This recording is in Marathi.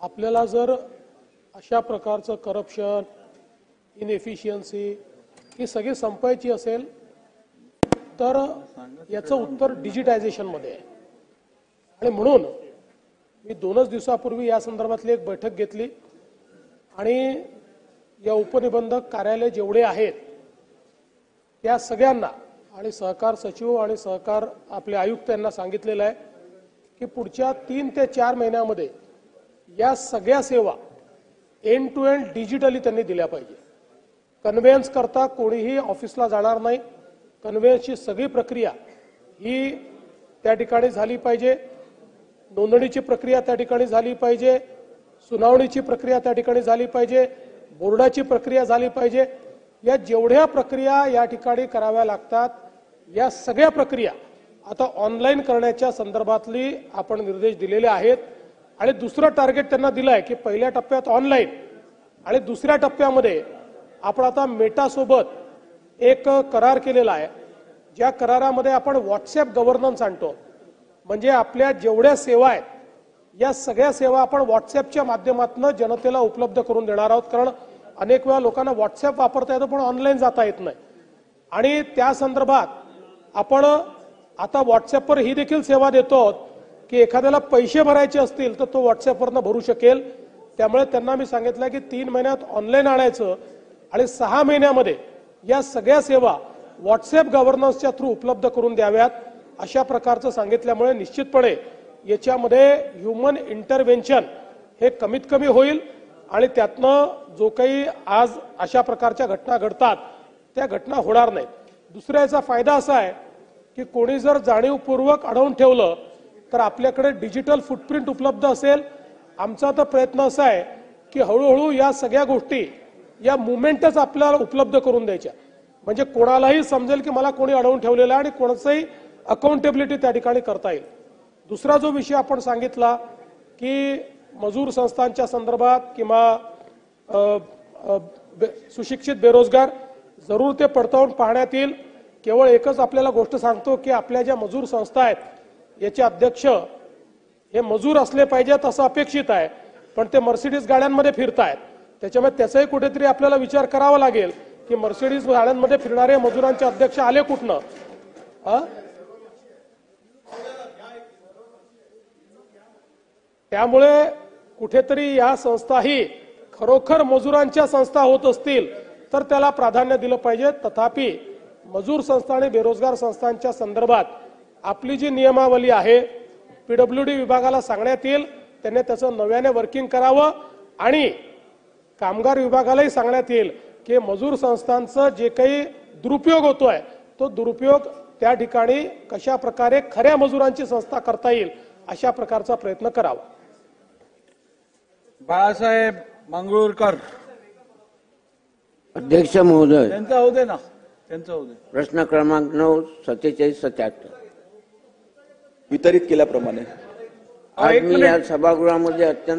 आपल्याला जर अशा प्रकारचं करप्शन, इनएफिशियन्सी ही सगळी संपवायची असेल तर याचं उत्तर डिजिटायझेशनमध्ये आहे। आणि म्हणून मी 2च दिवसापूर्वी या संदर्भातली एक बैठक घेतली आणि या उपनिबंधक कार्यालय जेवढे आहेत त्या सगळ्यांना आणि सहकार सचिव आणि सहकार आपले आयुक्त यांना सांगितलेलं आहे की पुढच्या 3 ते 4 महिन्यामध्ये या सगळ्या सेवा एंड टू एंड डिजिटली त्यांनी दिल्या पाहिजे। कन्व्हेन्स करता कोणीही ऑफिसला जाणार नाही। कन्व्हेन्सची सगळी प्रक्रिया ही त्या ठिकाणी झाली पाहिजे। नोंदणीची प्रक्रिया त्या ठिकाणी झाली पाहिजे। सुनावणीची प्रक्रिया त्या ठिकाणी झाली पाहिजे। बोर्डाची प्रक्रिया झाली पाहिजे। या जेवढ्या प्रक्रिया या ठिकाणी कराव्या लागतात या सगळ्या प्रक्रिया आता ऑनलाईन करण्याच्या संदर्भातली आपण निर्देश दिलेले आहेत। आणि दुसरं टार्गेट त्यांना दिलं आहे की पहिल्या टप्प्यात ऑनलाईन आणि दुसऱ्या टप्प्यामध्ये आपण आता मेटा सोबत एक करार केलेला आहे। ज्या करारामध्ये आपण व्हॉट्सॲप गव्हर्नन्स आणतो, म्हणजे आपल्या जेवढ्या सेवा आहेत या सगळ्या सेवा आपण व्हॉट्सॲपच्या माध्यमातून जनतेला उपलब्ध करून देणार आहोत। कारण अनेक वेळा लोकांना व्हॉट्सॲप वापरता येतं पण ऑनलाईन जाता येत नाही। आणि त्या संदर्भात आपण आता व्हॉट्सॲपवर ही देखील सेवा देतो की एखाद्याला पैसे भरायचे असतील तर तो व्हॉट्सॲपवरनं भरू शकेल। त्यामुळे त्यांना मी सांगितलं की 3 महिन्यात ऑनलाईन आणायचं आणि 6 महिन्यामध्ये या सगळ्या सेवा व्हॉट्सॲप गव्हर्नन्सच्या थ्रू उपलब्ध करून द्याव्यात अशा प्रकारचं सांगितल्यामुळे निश्चितपणे याच्यामध्ये ह्यूमन इंटरव्हेन्शन हे कमीत कमी होईल आणि त्यातनं जो काही आज अशा प्रकारच्या घटना घडतात त्या घटना होणार नाहीत। दुसरा याचा फायदा असा आहे की कोणी जर जाणीवपूर्वक अडवून ठेवलं तर आपल्याकडे डिजिटल फुटप्रिंट उपलब्ध असेल। आमचा तर प्रयत्न असा आहे की हळूहळू या सगळ्या गोष्टी या मुवमेंटच आपल्याला उपलब्ध करून द्यायच्या, म्हणजे कोणालाही समजेल की मला कोणी अडवून ठेवलेलं आहे आणि कोणाचंही अकाउंटेबिलिटी त्या ठिकाणी करता येईल। दुसरा जो विषय आपण सांगितला की मजूर संस्थांच्या संदर्भात किंवा सुशिक्षित बेरोजगार जरूर ते पडताळून पाहण्यात येईल। केवळ एकच आपल्याला गोष्ट सांगतो की आपल्या ज्या मजूर संस्था आहेत याचे अध्यक्ष हे मजूर असले पाहिजेत असं अपेक्षित आहे, पण ते मर्सिडीज गाड्यांमध्ये फिरतायत। त्याच्यामुळे त्याचाही कुठेतरी आपल्याला विचार करावा लागेल की मर्सिडीज गाड्यांमध्ये फिरणारे मजुरांचे अध्यक्ष आले कुठनं। त्यामुळे कुठेतरी या संस्थाही खरोखर मजुरांच्या संस्था होत असतील तर त्याला प्राधान्य दिलं पाहिजे। तथापि मजूर संस्था आणि बेरोजगार संस्थांच्या संदर्भात आपली जी नियमावली आहे पीडब्ल्यूडी विभागाला सांगण्यात येईल, त्यांनी त्याचं नव्याने वर्किंग करावं आणि कामगार विभागालाही सांगण्यात येईल की मजूर संस्थांचं जे काही दुरुपयोग होतोय तो दुरुपयोग त्या ठिकाणी कशा प्रकारे खऱ्या मजुरांची संस्था करता येईल अशा प्रकारचा प्रयत्न करावा। बाळासाहेब मंगळूरकर अध्यक्ष महोदय, त्यांचा होते ना, त्यांचा होते। प्रश्न क्रमांक 9 4777 वितरित केल्याप्रमाणे आज मी या सभागृहामध्ये अत्यंत